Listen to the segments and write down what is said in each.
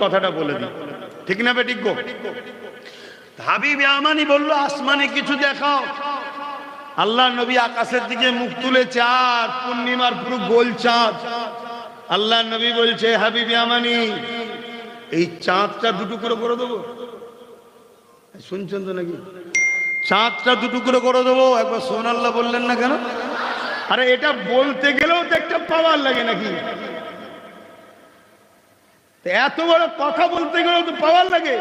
কথাটা বলে দিই, ঠিক না বেঠিক গো? হাবিব ইয়ামানি বলল আসমানে কিছু দেখাও। আল্লাহ নবী আকাশের দিকে মুখ তুলে চাঁদ, পূর্ণিমার পুরো গোল চাঁদ। আল্লাহ নবী বলছে হাবিব ইয়ামানি এই চাঁদটা দুটুকরো করে দেবো। শুনছেন তো নাকি? চাঁদটা দুটুকরো করে দেবো। একবার সুবহানাল্লাহ বললেন না কেন? আরে এটা বলতে গেলেও তো একটা পাওয়ার লাগে নাকি? এত বড় কথা বলতে গেলেও তো পাওয়ার লাগে।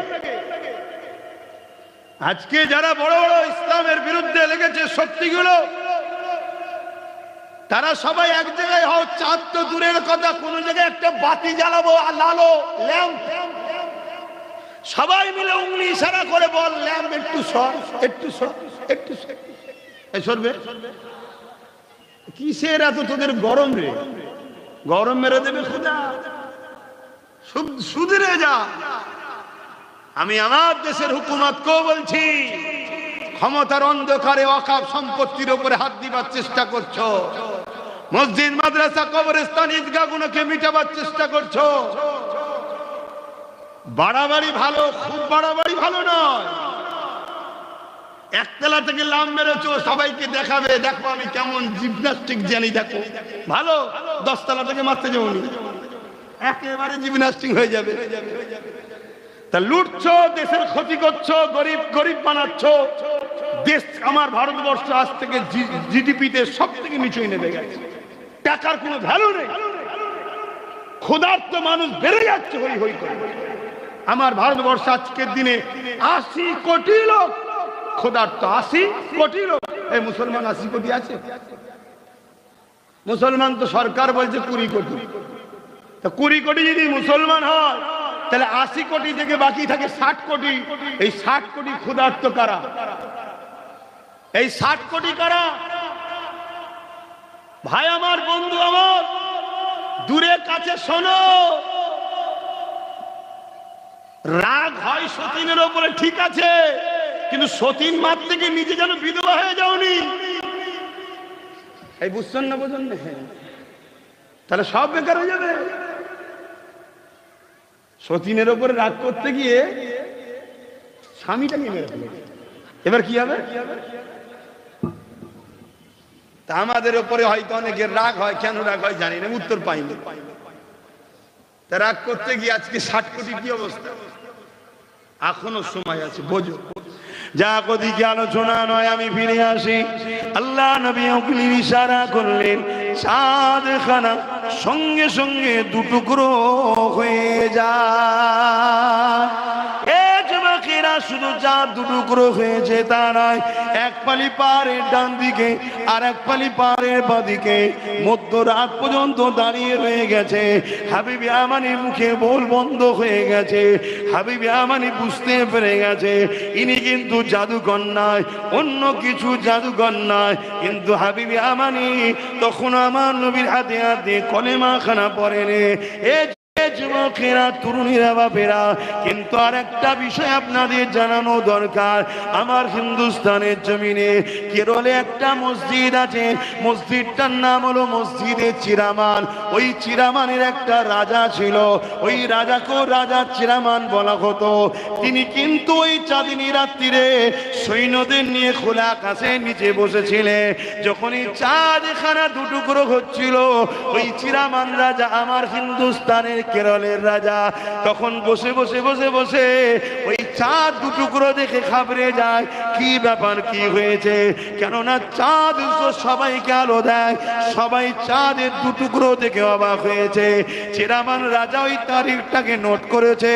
আজকে যারা বড় বড় ইসলামের বিরুদ্ধে লেগেছে শক্তিগুলো, তারা সবাই এক জায়গায় হও। চাঁদ তো দূরের কথা, কোন জায়গায় একটা বাতি জ্বালাবো, আলো ল্যাম্প, সবাই মিলে উংলি ইশারা করে বল ল্যাম্প একটু সর, একটু সর, একটু সরবে। কিসের এত তোদের গরম রে? গরম মেরে দেবে খোদা, সুধরে যা। আমি আমার দেশের হুকুমতকেও বলছি, ক্ষমতার অন্ধকারে ওয়াকফ সম্পত্তির উপরে হাত দিবার চেষ্টা করছো, মসজিদ মাদ্রাসা কবরস্থান ঈদগাহগুলোকে মিটাবার চেষ্টা করছো। বাড়াবাড়ি ভালো, খুব বাড়াবাড়ি ভালো নয়। একতলা থেকে লাম মেরেছো, সবাইকে দেখাবে দেখো আমি কেমন জিমন্যাস্টিক জানি, দেখো ভালো। 10 তলা থেকে মারতে যাবো, একেবারে জিমন্যাস্টিক হয়ে যাবে। তা লুটছো, দেশের ক্ষতি করছো, গরিব গরিব বানাচ্ছো। দেশ আমার ভারতবর্ষ আজ থেকে জিডিপিতে সব থেকে নিচুই নেমে গেছে। টাকার কোনো ভ্যালু নেই। ক্ষুধার্ত মানুষ বেড়ে যাচ্ছে হই হই করে। আমার ভারতবর্ষ আজকের দিনে 80 কোটি লোক ক্ষুধার্ত, 80 কোটি লোক। এই মুসলমান 80 কোটি আছে? মুসলমান তো সরকার বলছে 20 কোটি। তা 20 কোটি যদি মুসলমান হয়, তাহলে 80 কোটি থেকে বাকি থাকে 60 কোটি। এই 60 কোটি ক্ষুধার্ত কারা? এই 60 কোটি কারা? ভাই আমার, বন্ধু আমার, দূরে কাছে শোনো। রাগ হয় সতীনের ওপরে, ঠিক আছে, কিন্তু সতীন মারতে গিয়ে নিজে যেন বিধবা হয়ে যাওনি। এই বুঝছেন না? বোঝেন না? তাহলে সব বেকার হয়ে যাবে। সতীনের ওপরে রাগ করতে গিয়ে স্বামীটাকে মেরে ফেলে, এবার কি হবে? তা আমাদের ওপরে হয়তো অনেকের রাগ হয়, কেন রাগ হয় জানি না, উত্তর পাইনি। তা রাগ করতে গিয়ে আজকে 60 কোটি কি অবস্থা? এখনো সময় আছে, বোঝো। যা কদিকে আলোচনা নয়, আমি ফিরে আসি। আল্লাহ নবী উংলি ইশারা করলেন, চাঁদ খানা সঙ্গে সঙ্গে দুটুকরো হয়ে যায়। শুধু চাঁদ দুটুকরো হয়েছে তা নয়, এক পালি পাহাড়ের ডান দিকে আর এক পালি পাহাড়ের বাঁদিকে মধ্যরাত পর্যন্ত দাঁড়িয়ে রয়ে গেছে। হাবিব ইয়ামানির মুখে বল বন্ধ হয়ে গেছে। হাবিব ইয়ামানি বুঝতে পেরে গেছে ইনি কিন্তু জাদুকর নয়, অন্য কিছু জাদুকর নয়। কিন্তু হাবিব ইয়ামানি তখন আমার নবীর হাতে হাতে কলেমা খানা পড়ে রে। যুবকেরা, তরুণীরা, বাপেরা, কিন্তু আর একটা বিষয় আপনাদের জানানো দরকার। আমার হিন্দুস্তানের জমিনে কেরলে একটা মসজিদ আছে, মসজিদটার নাম হলো মসজিদে চিরামান। ওই চিরামানের একটা রাজা ছিল, ওই রাজাকেও রাজা চিরামান বলা হতো। তিনি কিন্তু ওই চাঁদিনী রাত্রিরে সৈন্যদের নিয়ে খোলা আকাশের নিচে বসেছিলেন। যখন এই চাঁদ খানা দুটুকরো হচ্ছিল, ওই চিরামান রাজা, আমার হিন্দুস্তানের কেরলের রাজা, তখন বসে বসে বসে বসে ওই চাঁদ দুটুকরো দেখে ঘাবড়ে যায়। কি ব্যাপার, কি হয়েছে? কেননা চাঁদ তো সবাইকে আলো দেয়, সবাই চাঁদের দুটুকরো দেখে অবাক হয়েছে। চিরামান রাজা ওই তারিখটাকে নোট করেছে।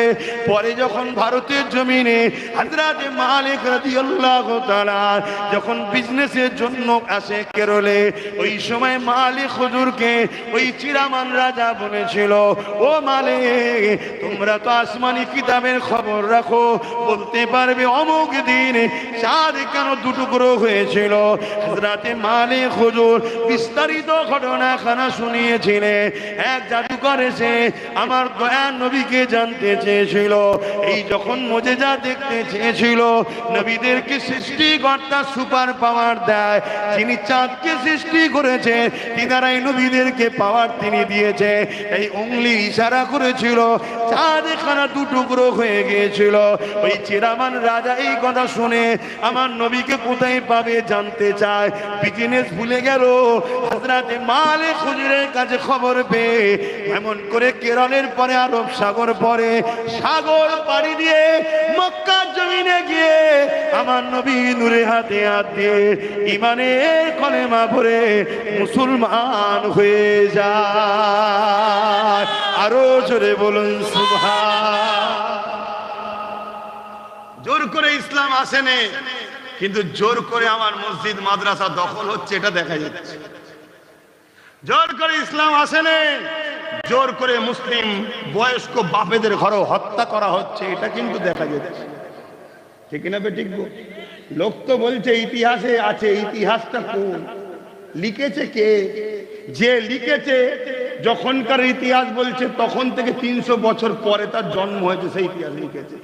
পরে যখন ভারতের জমিনে হযরত মালিক রাদিয়াল্লাহু তাআলা যখন বিজনেসের জন্য আসে কেরলে, ওই সময় মালিক হুজুরকে ওই চিরামান রাজা বলেছিল, ও মালিক, তোমরা তো আসমানি কিতাবের খবর রাখো, বলতে পারবে অমুক দিন চাঁদ কেন দুটুকরো হয়েছিল? হযরত মালিক হুজুর বিস্তারিত ঘটনাখানা শুনিয়েছিলেন। এক জাদুকর এসে আমার দয়ার নবীকে জানতে চেয়েছিল। এই যখন মুজিজা দেখতে চেয়েছিল, নবীদেরকে সৃষ্টিকর্তা সুপার পাওয়ার দেয়। যিনি চাঁদকে সৃষ্টি করেছে, তিনারাই নবীদেরকে পাওয়ার তিনি দিয়েছে। এই উংলি ইশারা করেছিল, চাঁদখানা দু টুকরো হয়ে গিয়েছিল। ওই চিরামান রাজা এই কথা শুনে আমার নবীকে কোথায় পাবে জানতে চায়। বিজনেস ভুলে গেল, হযরতে মালিক হুজুরের কাছে খবর পেয়ে এমন করে কেরলের পরে আরব সাগর পরে সাগর পাড়ি দিয়ে মক্কা জমিনে গিয়ে আমার নবী নূরে হাতে হাত দিয়ে ইমানের কলেমা পড়ে মুসলমান হয়ে যায়। আরো জোরে বলুন সুবহান। জোর করে ইসলাম আসেনি, কিন্তু জোর করে আমার মসজিদ মাদ্রাসা দখল হচ্ছে, এটা দেখা যাচ্ছে। জোর করে ইসলাম আসেনি, জোর করে মুসলিম বয়স্ক বাপেদের ঘরে হত্যা করা হচ্ছে, এটা কিন্তু দেখা যাচ্ছে। ঠিক না ঠিক? লোক তো বলছে ইতিহাসে আছে, ইতিহাসটা কোন লিখেছে কে? যে লিখেছে যখনকার ইতিহাস বলছে তখন থেকে 300 বছর পরে তার জন্ম হয়েছে, সেই ইতিহাস লিখেছে।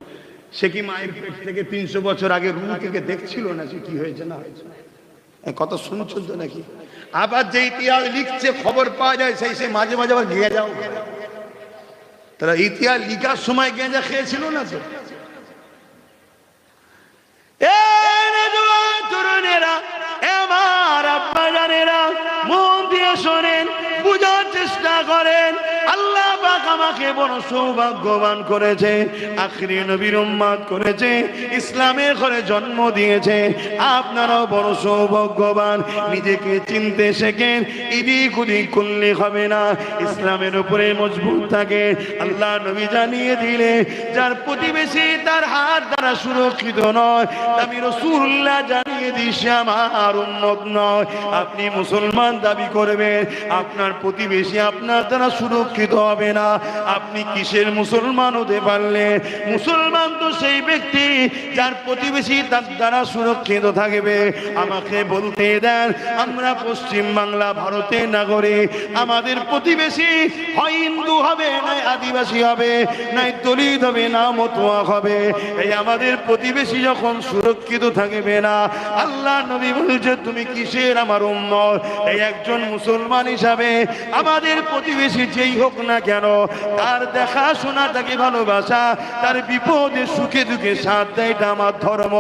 সে কি মায়ের পেট থেকে 300 বছর আগে রুহ থেকে দেখছিল না সে কি হয়েছে না হয়েছে? কত শুনছেন তো নাকি? আবার যে ইতিহাস লিখছে খবর পাওয়া যায় সেই সে মাঝে মাঝে আবার গিয়ে যাও। তারা ইতিহাস লিখার সময় গেঁজা খেয়েছিল না তো? তরুণেরা, আমার আব্বা জানেরা, মন দিয়ে শোনেন, বুঝার চেষ্টা করেন। আল্লাহ পাক আমাকে বড় সৌভাগ্যবান করেছে, আখিরি নবীর উম্মত করেছে, ইসলামের ঘরে জন্ম দিয়েছে। আপনারাও বড় সৌভাগ্যবান। নিজেকে চিনতে শেখেন, এদিক ওদিক করলে হবে না, ইসলামের উপরে মজবুত থাকে। আল্লাহ নবী জানিয়ে দিলে যার প্রতিবেশী তার হাত দ্বারা সুরক্ষিত নয়, আমি রাসূলুল্লাহ জানিয়ে দিছি আমার উম্মত নয়। আপনি মুসলমান দাবি করবেন, আপনার প্রতিবেশী আপনার দ্বারা সুরক্ষিত হবে না। আপনি কিসের মুসলমান হতে পারলেন? মুসলমান তো সেই ব্যক্তি যার প্রতিবেশী তার দ্বারা সুরক্ষিত থাকবে। আমাকে বলতে দেন, আমরা পশ্চিম বাংলা ভারতের নাগরিক, আমাদের প্রতিবেশী হয় হিন্দু হবে, নাই আদিবাসী হবে, নাই দলিত হবে, না মতুয়া হবে। এই আমাদের প্রতিবেশী যখন সুরক্ষিত থাকবে না, আল্লাহ নবী বলছে তুমি কিসের আমার উম্মত? এই একজন মুসলমান হিসাবে আমাদের প্রতিবেশী যেই হোক না কেন, তার দেখাশোনা, তাকে ভালোবাসা, তার বিপদে সুখে দুঃখে সাথ দেয়, এটা আমার ধর্ম।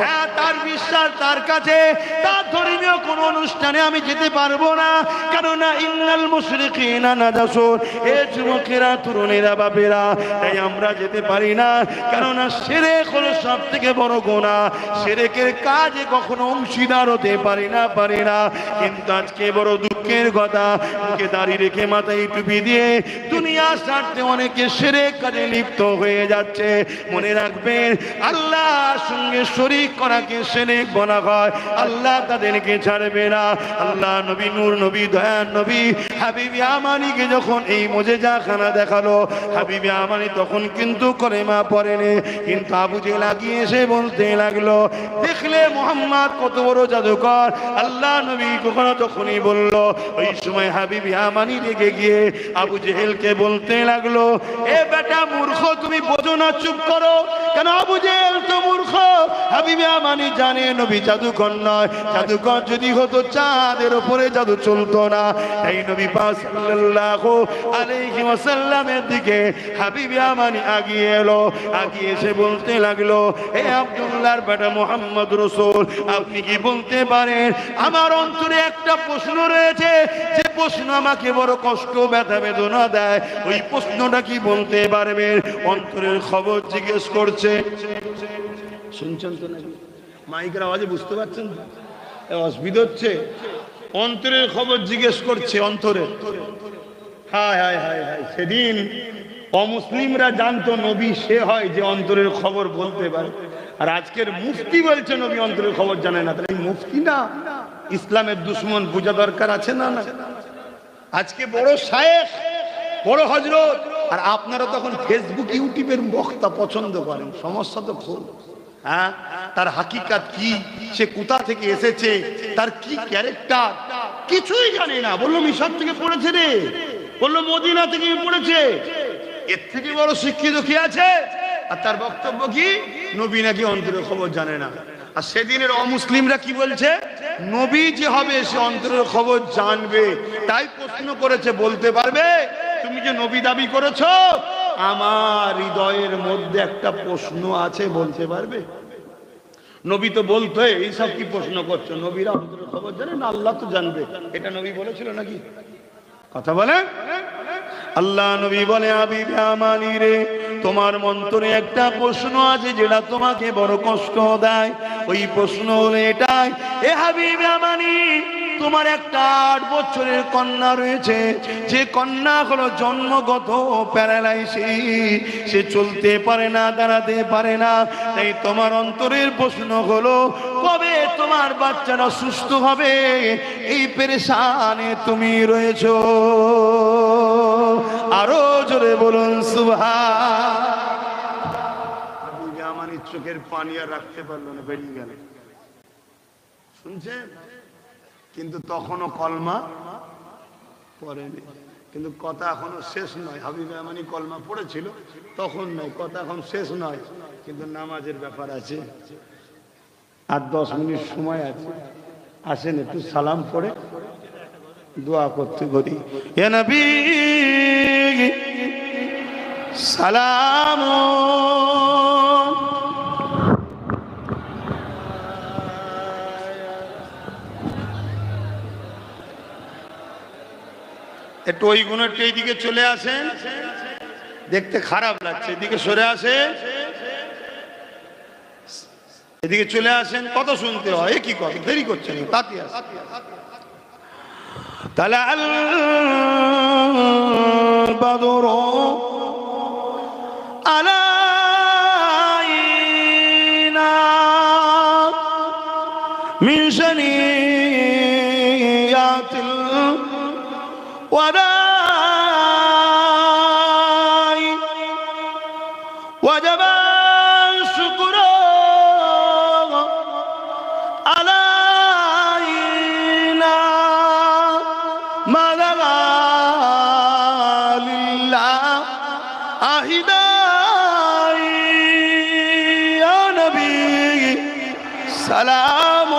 হ্যাঁ, তার বিশ্বাস, তার কাছে তার ধর্মীয় কোন অনুষ্ঠানে আমি যেতে পারবো না, কেননা ইন্নাল মুশরিকিনা নাজাসুন। এ যুবকেরা, তরুণেরা, বাপেরা, তাই আমরা যেতে পারি না, কেননা শিরক হলো সব থেকে বড় গুনাহ। শিরকের কাজে কখনো অংশীদার হতে পারি না। কিন্তু আজকে বড় দুঃখের কথা, মুখে দাঁড়িয়ে রেখে মাথায় টুপি দিয়ে দুনিয়ার স্বার্থে অনেকে শিরক কাজে লিপ্ত হয়ে যাচ্ছে। মনে রাখবেন, আল্লাহর সঙ্গে শরীক করাকে শিরক বলা হয়। আল্লাহ তাদেরকে ছাড়বে না। আল্লাহ নবী, নূর নবী, দয়ার নবী হাবিবে আমানিকে যখন এই মুজিজাখানা দেখালো, হাবিবে আমানি তখন কিন্তু কলেমা পড়েনি, কিন্তু আবু জেহেল লাগিয়ে এসে বলতে লাগলো, দেখলে মুহাম্মদ কত বড় জাদুকর। আল্লাহ নবী কখনো তখনই বলল। ওই সময় হাবিবে আমানি রেগে গিয়ে আবু জেহেলকে বলতে লাগলো, এ বেটা মূর্খ, তুমি বোঝো না, চুপ করো। কেন? আবু জেহেল তো মূর্খ। হাবিবে আমানি জানে নবী জাদুকর নয়, জাদুকর যদি হতো চাঁদের উপরে জাদু চলতো না। এই নবী পাক সাল্লাল্লাহু আলাইহি ওয়াসাল্লামের দিকে হাবিবে আমানি আগিয়ে এলো, আগিয়ে এসে বলতে লাগলো, হে আব্দুল্লাহর বেটা মুহাম্মদ রাসূল, আপনি কি বলতে পারেন আমার অন্তরে একটা প্রশ্ন রয়েছে, যে প্রশ্ন আমাকে বড় কষ্ট, ব্যথা, বেদনা দেয়। ওই প্রশ্নটা কি বলতে পারবেন? অন্তরের খবর জিজ্ঞেস করছে। শুনছেন তো নাকি? মাইকের আওয়াজে বুঝতে পারছেন তো? অসুবিধা হচ্ছে। অন্তরের খবর জিজ্ঞেস করছে, অন্তরের। হায় হায় হায় হায়, সেদিন অমুসলিমরা জানতো নবী সে হয় যে অন্তরের খবর বলতে পারে, আর আজকের মুফতি বলছে নবী অন্তরের খবর জানে না। তাহলে মুফতি না ইসলামের দুশ্মন, বোঝা দরকার আছে না? না, আজকে বড় শায়েখ, বড় হযরত, আর আপনারা তখন ফেসবুক ইউটিউবের বক্তা পছন্দ করেন। সমস্যা তো খুব। হ্যাঁ, তার হাকিকাত কি, সে কোথা থেকে এসেছে, তার কি ক্যারেক্টার, কিছুই জানে না। বললো মিশর থেকে পড়েছে রে, বললো মদিনা থেকে পড়েছে। এর থেকে বড় শিক্ষিত কি আছে? আর তার বক্তব্য কি? নবী নাকি অন্তরের খবর জানে না। আর সেদিনের অমুসলিমরা কি বলছে? নবী যে হবে সে অন্তরের খবর জানবে। তাই প্রশ্ন করেছে, বলতে পারবে? তুমি যে নবী দাবি করেছো, আমার হৃদয়ের মধ্যে একটা প্রশ্ন আছে, বলতে পারবে? নবী তো বলতো এইসব কি প্রশ্ন করছো, নবীরা হুজুরের খবর জানে না, আল্লাহ তো জানবে, এটা নবী বলেছিল নাকি? কথা বলেন। আল্লাহ নবী বলে, হাবিব আমানি রে, তোমার মন্তরে একটা প্রশ্ন আছে যেটা তোমাকে বড় কষ্ট দেয়। ওই প্রশ্ন হলো এটাই, এ হাবিব আমানি, তোমার একটা 8 বছরের কন্যা রয়েছে, যে কন্যা হলো জন্মগত প্যারালাইসিস, সে চলতে পারে না, দাঁড়াতে পারে না। তাই তোমার অন্তরের প্রশ্ন হলো, কবে তোমার বাচ্চারা সুস্থ হবে? এই পেরেশানে তুমি রয়েছো। আরো জোরে বলুন সুবহান। আমার চোখের পানি আর রাখতে পারলো না, বেরিয়ে গেল। শুনছেন? কিন্তু তখনও কলমা পড়েনি, কিন্তু কথা এখনো শেষ নয়। হাবিব আমানি কলমা পড়েছিল তখন নয়, কথা এখন শেষ নয়, কিন্তু নামাজের ব্যাপার আছে। আর 10 মিনিট সময় আছে, আসেন একটু সালাম পড়ে দোয়া করতে করি। ইয়া নবী সালাম। একটু ওই গুণেরটা এইদিকে চলে আসেন, দেখতে খারাপ লাগছে, এদিকে সরে আসে, এদিকে চলে আসেন। কত শুনতে হয়, কি কথা, দেরি করছেন, তাতে আসেন। তালা আল বাদরু আলাইনা মিন শানিয়াতিল ওয়াদাই ওয়াজাবা শুকরু আলাইনা মাদালা লিল্লাহ আহিদাই ইয়া নবী সালাম।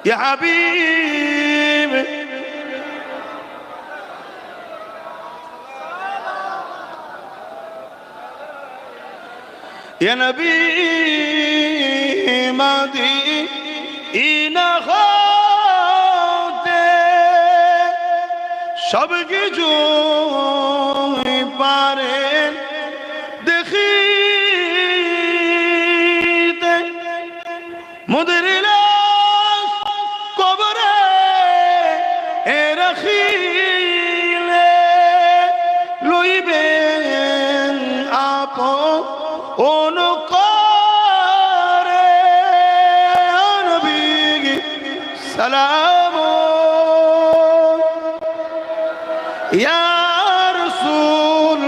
ইয়া হাবিব ইয়া নবী মদিনা হতে সব কিছু পারেন দেখিতে, মোদের কবরে রাখিলে লইবেন আপন করে নবী সালাম। ইয়া রাসূল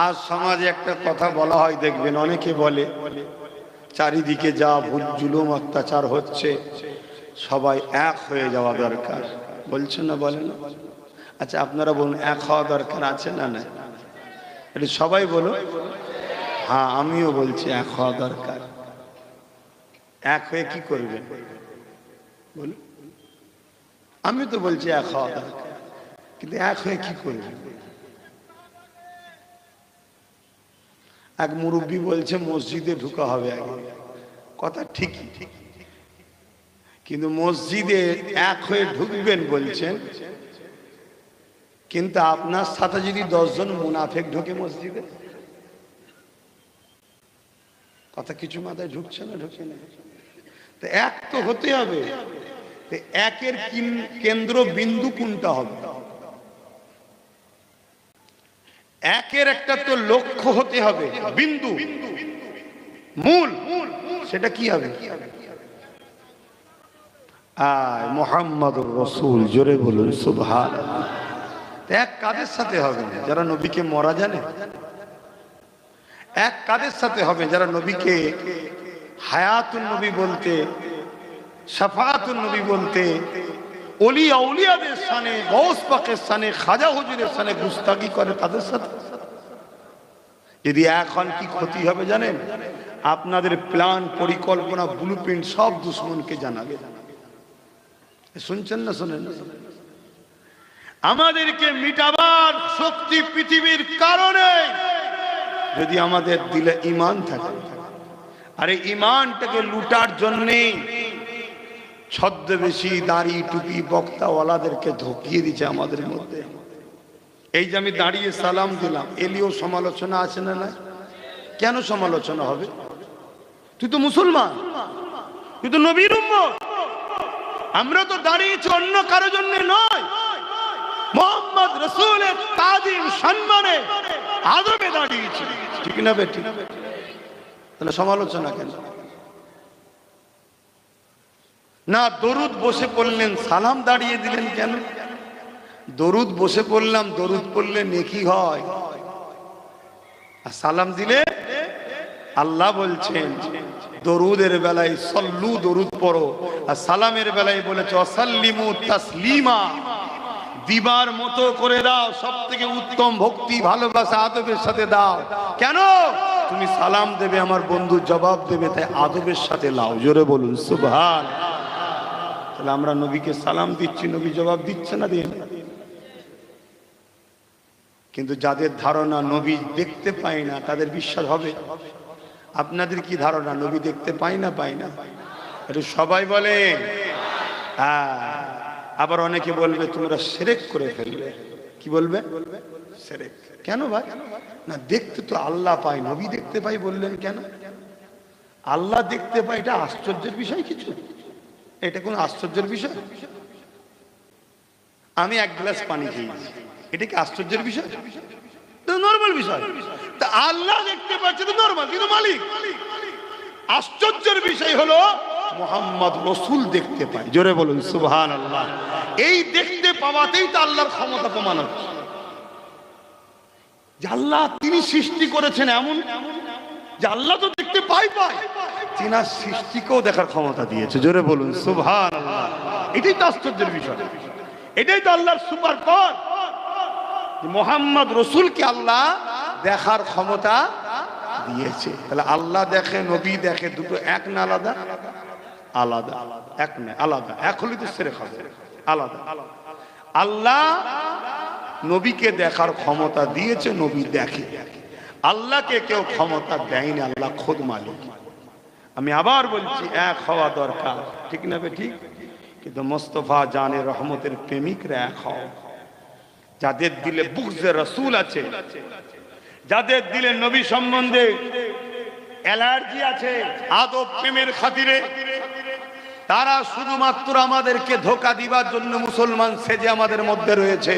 আজ সমাজে একটা কথা বলা হয়, দেখবেন অনেকে বলে চারিদিকে যা ভুল জুলুম অত্যাচার হচ্ছে, সবাই এক হয়ে যাওয়া দরকার। বলছেন না, বলেন না? আচ্ছা আপনারা বলুন, এক হওয়া দরকার আছে না না? এটা সবাই বলো। হ্যাঁ, আমিও বলছি এক হওয়া দরকার। এক হয়ে কি করবেন বলুন? আমি তো বলছি এক হওয়া দরকার, কিন্তু এক হয়ে কি করবেন? এক মুরব্বী বলছে মসজিদে ঢুকা হবে আগে, কথা ঠিকই, কিন্তু মসজিদে এক হয়ে ঢুকবেন বলছেন, কিন্তু আপনার সাথে যদি 10 জন মুনাফেক ঢোকে মসজিদে, কথা কিছু মাথায় ঢুকছে না? ঢুকে না। তো এক তো হতে হবে, তো একের কেন্দ্র বিন্দু কোনটা হবে? একের একটা তো লক্ষ্য হতে হবে, বিন্দু মূল, সেটা কি হবে? আয় মুহাম্মাদুর রাসূল, জোরে বলুন সুবহানাল্লাহ। এক কাদের সাথে হবে? যারা নবীকে মরা জানে। এক কাদের সাথে হবে? যারা নবীকে হায়াতুন নবী বলতে শাফাআতুন নবী বলতে ওলিয়া উলিয়াদের সানে, গৌস পাকের সানে, খাজা হুজুরের সানে গুস্তাকি করে তাদের সাথে। যদি এখন কি ক্ষতি হবে জানেন? আপনাদের প্ল্যান, পরিকল্পনা, ব্লুপ্রিন্ট সব দুশ্মনকে জানাবে। শুনছেন না? শোনেন না? আমাদেরকে মিটাবার শক্তি পৃথিবীর কারণে যদি আমাদের দিলে ঈমান থাকে, আর এই ঈমানটাকে লুটার জন্যে ছদ্মবেশী দাড়ি টুপি বক্তাওয়ালাদেরকে ঢুকিয়ে দিচ্ছে আমাদের মধ্যে। এই যে আমি দাঁড়িয়ে সালাম দিলাম, এলিও সমালোচনা আছে না? না, কেন সমালোচনা হবে? তুই তো মুসলমান, তুই তো নবীর উম্মত। আমরা তো দাঁড়িয়েছি অন্য কারো জন্য নয়, মুহাম্মদ রাসূলের তাজিম সম্মানে আদবে দাঁড়িয়েছি, ঠিক না বেটি? তাহলে সমালোচনা কেন? না দরুদ বসে পড়লেন, সালাম দাঁড়িয়ে দিলেন কেন? দরুদ বসে পড়লাম, দরুদ পড়লে নেকি হয়, আর সালাম দিলে আল্লাহ বলছেন দরুদের বেলায় সল্লু, দরুদ পড়ো, আর সালামের বেলায় বলেছে ওয়াসাল্লিমু তাসলিমা, দিবার মতো করে দাও, সব থেকে উত্তম ভক্তি ভালোবাসা আদবের সাথে দাও। কেন? তুমি সালাম দেবে, আমার বন্ধু জবাব দেবে, তাই আদবের সাথে লাও। জোরে বলুন সুবহান। তাহলে আমরা নবীকে সালাম দিচ্ছি, নবী জবাব দিচ্ছে না? দিয়ে। কিন্তু যাদের ধারণা নবী দেখতে পায় না, তাদের বিশ্বাস হবে? আপনাদের কি ধারণা নবী দেখতে পায় না? পায় না, একটু সবাই বলেন। হ্যাঁ, আবার অনেকে বলবে তোমরা শিরক করে ফেলবে। কি বলবে? শিরক। কেন ভাই? না দেখতে তো আল্লাহ পায়, নবী দেখতে পাই বললেন কেন? আল্লাহ দেখতে পায়, এটা আশ্চর্যের বিষয় কিছু? এটা কোন আশ্চর্যের বিষয়? আমি এক গ্লাস পানি খেয়েছি, এটা কি আশ্চর্যের বিষয়? নরমাল বিষয়। তা আল্লাহ দেখতে পাচ্ছে তো নরমাল, কিন্তু মালিক। আশ্চর্যের বিষয় হলো মুহাম্মদ রাসূল দেখতে পায়। জোরে বলুন সুবহানাল্লাহ। এই দেখতে পাওয়াতেই তো আল্লাহর ক্ষমতা প্রমাণ হচ্ছে যে আল্লাহ তিনি সৃষ্টি করেছেন এমন যে আল্লাহ তো দেখতে পায়, তিনার সৃষ্টিকেও দেখার ক্ষমতা দিয়েছে। জোরে বলুন সুবহানাল্লাহ। এটাই তো আশ্চর্যের বিষয়, এটাই তো আল্লাহর সুপার পাওয়ার। মুহাম্মদ রাসূলকে আল্লাহ দেখার ক্ষমতা দিয়েছে। তাহলে আল্লাহ দেখে, নবী দেখে, দুটো এক না আলাদা? আলাদা। এক না আলাদা, এক হলে তো শিরক হবে। আলাদা। আল্লাহ নবীকে দেখার ক্ষমতা দিয়েছে, নবী দেখে। আল্লাহকে কেউ ক্ষমতা দেয়নি, আল্লাহ খোদ মালিক। আমি আবার বলছি, এক হওয়া দরকার, ঠিক না? ঠিক। কিন্তু মোস্তফা জানে রহমতের প্রেমিকরা এক হও। যাদের দিলে বুগজে রাসূল আছে, যাদের দিলে নবী সম্বন্ধে অ্যালার্জি আছে আদব প্রেমের খাতিরে, তারা শুধুমাত্র আমাদেরকে ধোঁকা দিবার জন্য মুসলমান সেজে আমাদের মধ্যে রয়েছে।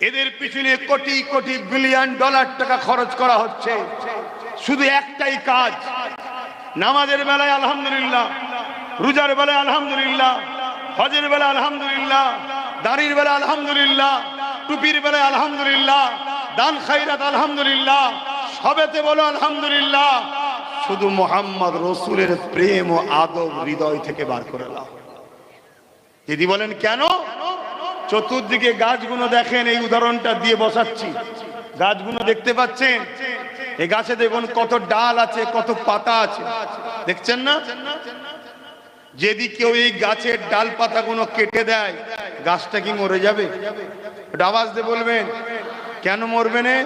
এদের পিছনে কোটি কোটি বিলিয়ন ডলার টাকা খরচ করা হচ্ছে, শুধু একটাই কাজ, নামাজের বেলায় আলহামদুলিল্লাহ, রোজার বেলায় আলহামদুলিল্লাহ, হজের বেলায় আলহামদুলিল্লাহ, দাড়ির বেলায় আলহামদুলিল্লাহ, টুপির বেলায় আলহামদুলিল্লাহ, দান খায়রাত আলহামদুলিল্লাহ, সবেতে বলো আলহামদুলিল্লাহ। শুধু মুহাম্মদ রাসূলের প্রেম ও আদব হৃদয় থেকে বার করে নাও। যদি বলেন কেন? চতুর্দিকে গাছগুলো দেখেন, এই উদাহরণটা দিয়ে বসাচ্ছি। গাছগুলো দেখতে পাচ্ছেন? এই গাছে দেখুন কত ডাল আছে, কত পাতা আছে, দেখছেন না? যদি কেউ এই গাছের ডাল পাতাগুলো কেটে দেয়, গাছটা কি মরে যাবে? আওয়াজ দিয়ে বলবেন, কেন মরবে না?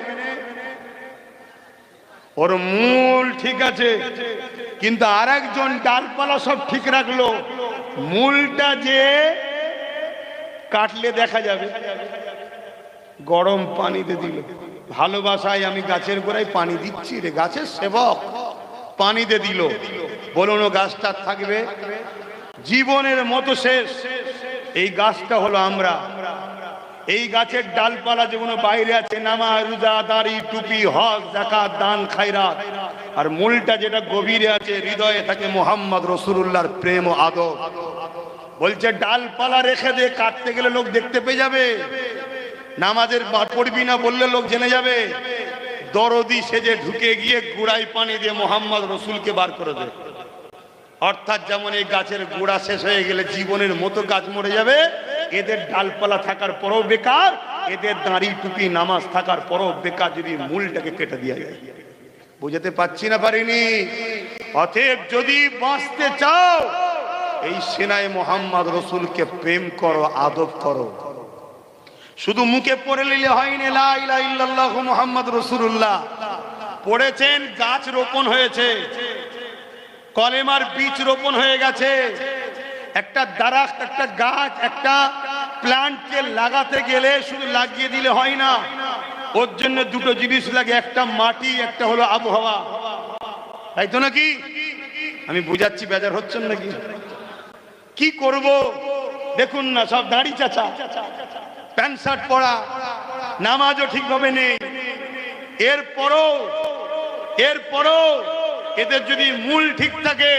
ওর মূল ঠিক আছে, কিন্তু আর একজন ডালপালা সব ঠিক রাখলো, মূলটা যে কাটলে দেখা যাবে। গরম পানিতে দিল, ভালোবাসায় আমি গাছের গোড়ায় পানি দিচ্ছি রে, গাছের সেবক, পানিতে দিল, বলুন ও গাছটা থাকবে? জীবনের মতো শেষ। এই গাছটা হলো আমরা। এই গাছের ডালপালা যেগুলো বাইরে আছে, নামাজ, রোজা, দাড়ি, টুপি, হজ, যাকাত, দান, খায়রাত, আর মূলটা যেটা গভীরে আছে, হৃদয়ে থাকে মুহাম্মদ রাসূলুল্লাহর প্রেম ও আদব। বলছে ডালপালা রেখে দিয়ে কাটতে গেলে লোক দেখতে পেয়ে যাবে, নামাজের পড়বি না বললে লোক জেনে যাবে। দরদি সেজে ঢুকে গিয়ে গুড়াই পানি দিয়ে মুহাম্মদ রাসূলকে বার করে দেয়। অর্থাৎ যেমন এই গাছের গোড়া শেষ হয়ে গেলে জীবনের মতো গাছ মরে যাবে, এদের ডালপালা থাকার পরও বেকার, এদের দাঁড়ি টুপি নামাজ থাকার পরও বেকার যদি মূলটাকে কেটে দেওয়া যায়। বুঝাতে পারছি না পারিনি? অতএব যদি বাঁচতে চাও এই সেনায় মোহাম্মদ রসুলকে প্রেম করো, আদব করো। শুধু মুখে পড়ে নিলে হয়নি লা ইলাহা ইল্লাল্লাহ মুহাম্মদ রাসূলুল্লাহ। পড়েছেন, গাছ রোপণ হয়েছে, কলেমার বীজ রোপণ হয়ে গেছে। একটা দারাখ, একটা গাছ, একটা প্ল্যান্টকে লাগাতে গেলে শুধু লাগিয়ে দিলে হয় না, ওর জন্য দুটো জিনিস লাগে, একটা মাটি, একটা হলো আবহাওয়া, তাই তো নাকি? আমি বুঝাচ্ছি, বেজার হচ্ছেন নাকি? কি করব দেখুন না, সব দাড়ি চাচা, প্যান্ট শার্ট পরা, নামাজও ঠিকভাবে নেই। এরপরও এদের যদি মূল ঠিক থাকে,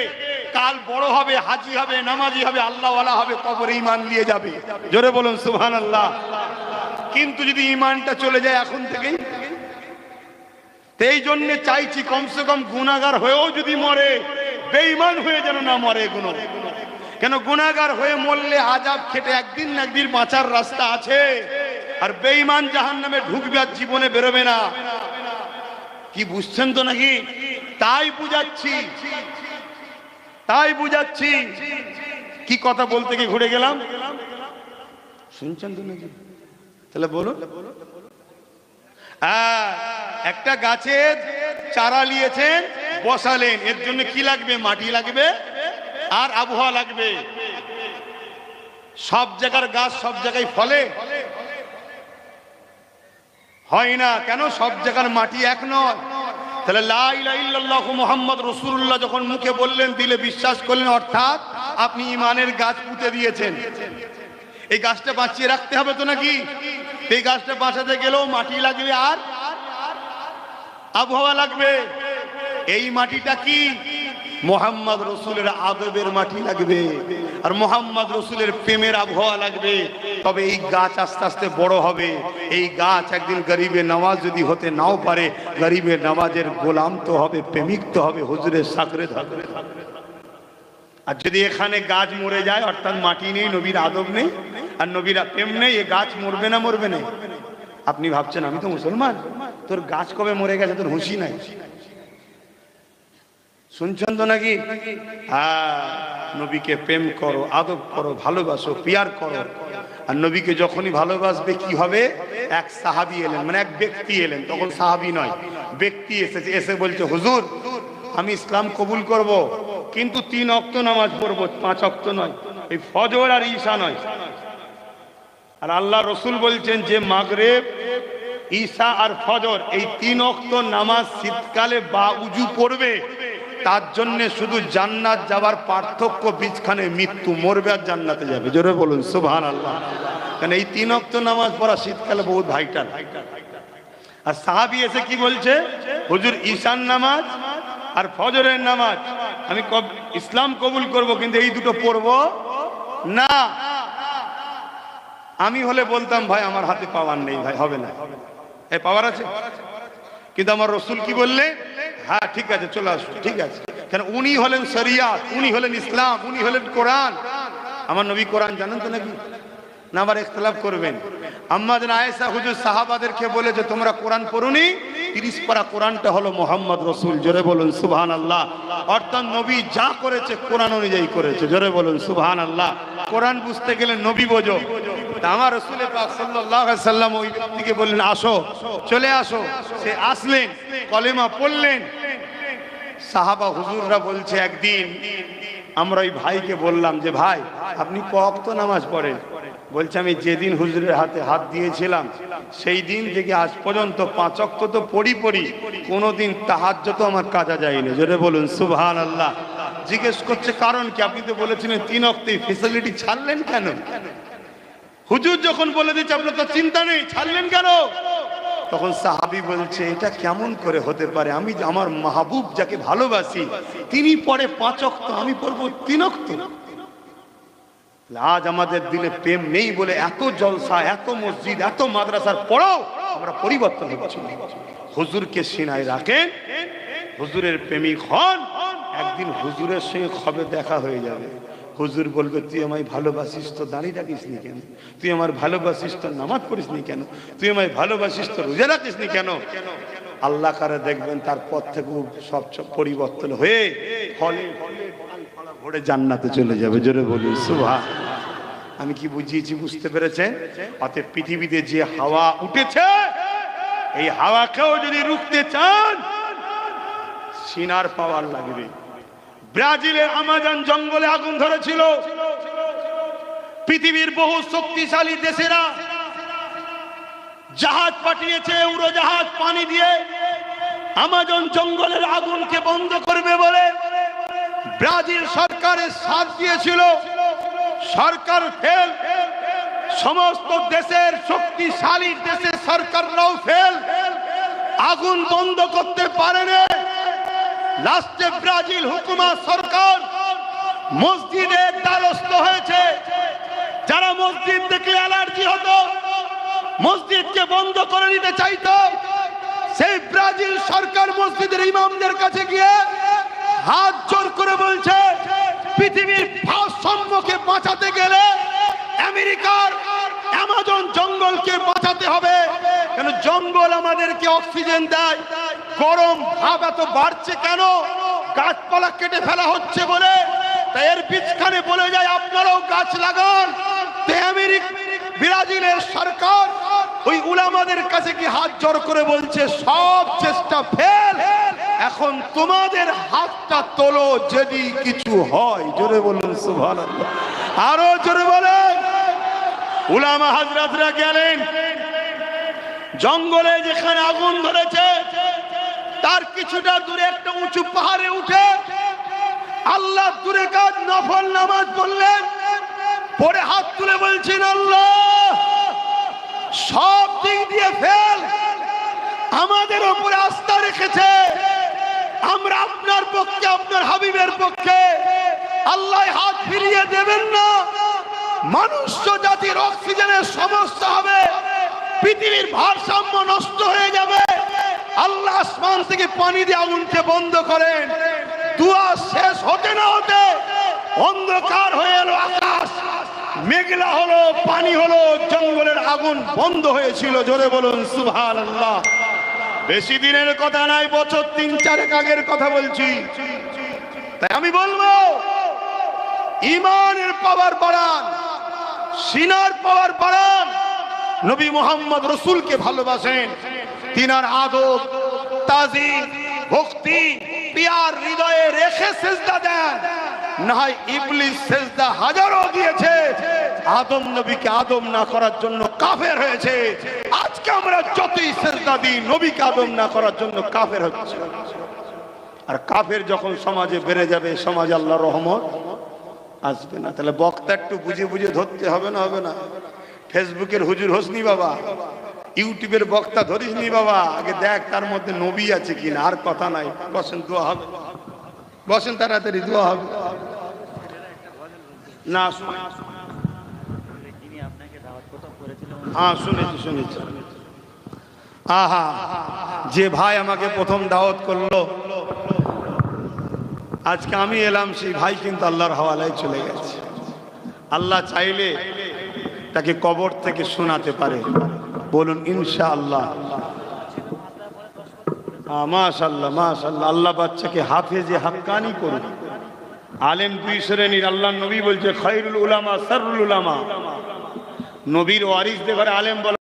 কাল বড় হবে, হাজি হবে, নামাজি হবে, আল্লাহওয়ালা হবে, কবরে ঈমান নিয়ে যাবে। জোরে বলুন সুবহানাল্লাহ। কিন্তু যদি ঈমানটা চলে যায় এখন থেকেই, এই জন্য চাইছি কমসে কম গুনাহগার হয়েও যদি মরে, বেঈমান হয়ে যেন না মরে। কেন গুনাহগার হয়ে মরলে আযাব খেটে একদিন না একদিন বাঁচার রাস্তা আছে, আর বেঈমান জাহান্নামে ঢুকবে আর জীবনে বেরোবে না। কি বুঝছেন তো নাকি? তাই বুঝাচ্ছি। কি কথা বলতে গিয়ে ঘুরে গেলাম, শুনছেন তো নাকি? তাহলে বলুন। একটা গাছের চারা নিয়েছেন, বসালেন, এর জন্য কি লাগবে? মাটি লাগবে আর আবহাওয়া লাগবে। সব জায়গার গাছ সব জায়গায় ফলে হয় না, কেন? সব জায়গার মাটি এক নয়। তাহলে লা ইলাহা ইল্লাল্লাহ মুহাম্মদ রাসূলুল্লাহ যখন মুখে বললেন, দিলে বিশ্বাস করলেন, অর্থাৎ আপনি ঈমানের গাছ পুঁতে দিয়েছেন। এই গাছটা বাঁচিয়ে রাখতে হবে তো নাকি? এই গাছটা বাঁচাতে গেলেও মাটি লাগবে আর আবহাওয়া লাগবে। এই মাটিটা কি? মোহাম্মদ রসুলের আদবের মাটি লাগবে, আর মোহাম্মদ রসুলের প্রেমের আবহাওয়া লাগবে। তবে এই গাছ আস্তে আস্তে বড় হবে। এই গাছ একদিন গরিবে নওয়াজ যদি হতে নাও পারে, গরিবে নওয়াজের গোলাম তো হবে, প্রেমিক তো হবে, হুজুরের সাগরেদ হবে। আর যদি এখানে গাছ মরে যায়, অর্থাৎ মাটি নেই, নবীর আদব নেই, আর নবীর প্রেম নেই, এ গাছ মরবে না? মরবে না। আপনি ভাবছেন আমি তো মুসলমান, তোর গাছ কবে মরে গেছে, তোর হুঁশি নাই। শুনছেন তো নাকি? নবীকে প্রেম করো, আদব করো, ভালোবাসো, পিয়ার করো। আর নবীকে যখনই ভালোবাসবে কি হবে? এক সাহাবী এলেন, মানে এক ব্যক্তি এলেন, তখন সাহাবী নয়, ব্যক্তি এসেছে, এসে বলছে, হুজুর আমি ইসলাম কবুল করব, কিন্তু 3 ওয়াক্ত নামাজ পড়বো, 5 ওয়াক্ত নয়, এই ফজর আর ঈশা নয়। আর আল্লাহ রসুল বলছেন যে মাগরিব, ঈশা আর ফজর এই 3 ওয়াক্ত নামাজ শীতকালে বা উজু পড়বে, তার জন্য শুধু জান্নাত যাবার পার্থক্য বীজখানে মৃত্যু, মরবে আর জান্নাতে যাবে। জোরে বলুন সুবহানাল্লাহ। কারণ এই 3 ওয়াক্ত নামাজ পড়া শীতকালে বহুত ভাইটাল। আর সাহাবী এসে কি বলছে, হুজুর ঈশার নামাজ আর ফজরের নামাজ আমি ইসলাম কবুল করব, কিন্তু এই দুটো পড়বো না। আমি হলে বলতাম, ভাই আমার হাতে পাওয়ার নেই, ভাই হবে না। এই পাওয়ার আছে, কিন্তু আমার রসুল কি বললে, হ্যাঁ ঠিক আছে চলে আসো, ঠিক আছে। কেন? উনি হলেন শরিয়াত, উনি হলেন ইসলাম, উনি হলেন কোরআন। আমার নবী কোরআন জানেন তো নাকি? না আবার ইখতিলাফ করবেন। আম্মা জান আয়েশা হুজুর সাহাবাদেরকে বলেছে, তোমরা কোরআন পড়ুনি? 30 পারা কোরআনটা হলো মোহাম্মদ রসুল। জোরে বলুন সুবহানাল্লাহ। অর্থাৎ নবী যা করেছে কোরআন অনুযায়ী করেছে। জোরে বলুন সুবহানাল্লাহ। কোরআন বুঝতে গেলে নবী বোঝো। তা আমার রাসূল পাক সাল্লাল্লাহু আলাইহি সাল্লাম ওই ব্যক্তিকে বললেন, আসো, চলে আসো। সে আসলেন, কলেমা পড়লেন। সাহাবা হুজুররা বলছে, একদিন আমরা ওই ভাইকে বললাম যে, ভাই আপনি ক ওয়াক্ত নামাজ পড়েন? বলছে, আমি যেদিন হুজুরের হাতে হাত দিয়েছিলাম সেই দিন থেকে আজ পর্যন্ত 5 ওয়াক্ত তো পড়ি, কোনোদিন তাহাজ্জুদ আমার কাজা যায়নি। জোরে বলুন সুবহানাল্লাহ। জিজ্ঞেস করছে কারণ কি? আপনি তো বলেছিলেন 3 ওয়াক্তে, ফ্যাসিলিটি ছাড়লেন কেন? হুজুর যখন বলে দিচ্ছে আপনার তো চিন্তা নেই, ছাড়লেন কেন? তখন সাহাবী বলছে, এটা কেমন করে হতে পারে? আমি আমার মাহবুব যাকে ভালোবাসি তিনি পড়ে 5 ওয়াক্ত, আমি পড়বো 3 ওয়াক্ত। আজ আমাদের দিলে প্রেম নেই বলে এত জলসা, এত মসজিদ, এত মাদ্রাসার পড়াও আমরা পরিবর্তন হচ্ছি। হুজুরকে সিনায় রাখেন, হুজুরের প্রেমিক হন, একদিন হুজুরের সঙ্গে কবে দেখা হয়ে যাবে, হুজুর বলবে তুই আমায় ভালোবাসিস তো দাঁড়িয়ে রাখিস নি কেন, তুই আমার ভালোবাসিস তো নামাজ পড়িস নি কেন, তুই আমায় ভালোবাসিস তো রোজা রাখিস নি কেন। আল্লাহ কারে দেখবেন তার পর থেকে সব পরিবর্তন হয়ে ফলে ভরে জান্নাতে চলে যাবে। জোরে বলুন সুবহানাল্লাহ। আমি কি বুঝিয়েছি বুঝতে পেরেছেন? অতএব পৃথিবীতে যে হাওয়া উঠেছে এই হাওয়াকেও যদি রুখতে চান সিনার পাওয়ার লাগবে। ব্রাজিলের আমাজন জঙ্গলে আগুন ধরেছিল, পৃথিবীর বহু শক্তিশালী দেশেরা জাহাজ পাঠিয়েছে, উড়োজাহাজ পানি দিয়ে আমাজন জঙ্গলের আগুনকে বন্ধ করবে বলে ব্রাজিল সরকারের সাথ দিয়েছিল। সরকার ফেল, সমস্ত দেশের শক্তিশালী দেশের সরকাররাও ফেল, আগুন বন্ধ করতে পারেনি। লাস্টে ব্রাজিল হুকুমত সরকার মসজিদের দ্বারস্থ হয়েছে। যারা মসজিদ দেখলে অ্যালার্জি হতো, মসজিদকে বন্ধ করে দিতে চাইতো, সেই ব্রাজিল সরকার মসজিদের ইমামদের কাছে গিয়ে হাত জোর করে বলছে পৃথিবীর ভারসাম্যকে বাঁচাতে গেলে আমেরিকার আমাজন জঙ্গলকে বাঁচাতে হবে। কেন জঙ্গল আমাদেরকে অক্সিজেন দেয়, গরম ভাব এত বাড়ছে কেন? গাছপালা কেটে ফেলা হচ্ছে বলে। তাই এর বীজখানে বলে যায় আপনারাও গাছ লাগান। ব্রাজিলের সরকার ওই উলামাদের কাছে কি হাত জোর করে বলছে সব চেষ্টা ফেল, এখন তোমাদের হাতটা তোলো যদি কিছু হয়। জোরে বলুন সুবহানাল্লাহ, আরো জোরে বলেন। উলামা হযরতরা গেলেন জঙ্গলে, যেখানে আগুন ধরেছে তার কিছুটা দূরে একটা উঁচু পাহাড়ে উঠে আল্লাহ দূরে কাজ নফল নামাজ পড়লেন, পরে হাত তুলে বলছেন আল্লাহ সব দিক দিয়ে ফেল, আমাদের উপরে আস্থা রেখেছে, আমরা আপনার পক্ষে, আপনার হাবিবের পক্ষে, আল্লাহ হাত ফিরিয়ে দেবেন না। মানুষ জাতির অক্সিজেনের সমস্যা হবে, পৃথিবীর ভারসাম্য নষ্ট হয়ে যাবে। আল্লাহ আসমান থেকে পানি দিয়ে আগুনকে বন্ধ করেন। দুয়া শেষ হতে না হতে অন্ধকার হয়ে এলো আকাশ, মেঘলা হলো, পানি হলো, জঙ্গলের আগুন বন্ধ হয়েছিল। জোরে বলুন সুবহানাল্লাহ। বেশি দিনের কথা নাই, বছর 3-4 আগের কথা বলছি। তাই আমি বলবো ইমানের পাওয়ার বাড়ান, সিনার পাওয়ার বাড়ান। নবী মুহাম্মদ রাসূলকে ভালোবাসেন, তিনার আদব, তাজিম, ভক্তি পিয়ার হৃদয়ে রেখে সিজদা দেন। না হয় ইবলিস সিজদা হাজারও দিয়েছে, আদম নবীকে আদম না করার জন্য কাফের হয়েছে। আজকে আমরা যতই সিজদা দিই নবীকে আদম না করার জন্য কাফের হচ্ছে। আর কাফের যখন সমাজে বেড়ে যাবে, সমাজে আল্লাহর রহমত আসবে না। তাহলে বক্তা একটু বুঝে বুঝে ধরতে হবে না? হবে না? ফেসবুকের হুজুর হোসনি বাবা, ইউটিউবের বক্তা ধরিস নি বাবা, আগে দেখ তার মধ্যে নবী আছে কিনা। আর কথা নাই, বসেন দোয়া হবে, বসেন তাড়াতাড়ি দোয়া হবে। না হ্যাঁ শুনেছি শুনেছি। আহা, যে ভাই আমাকে প্রথম দাওয়াত করলো, আজকে আমি এলাম, সেই ভাই কিন্তু আল্লাহর হাওয়ালায় চলে গেছে। আল্লাহ চাইলে তাকে কবর থেকে শোনাতে পারে। বলুন ইনশাআল্লাহ। মাশাআল্লাহ মাশাআল্লাহ। আল্লাহ বাচ্চাকে হাফেজে হাক্কানি করুন। আলেম 2 শ্রেণীর। আল্লাহ নবী বলছে খায়রুল উলামা শাররুল উলামা। নবীর ওয়ারিসদের ঘরে আলেম বলা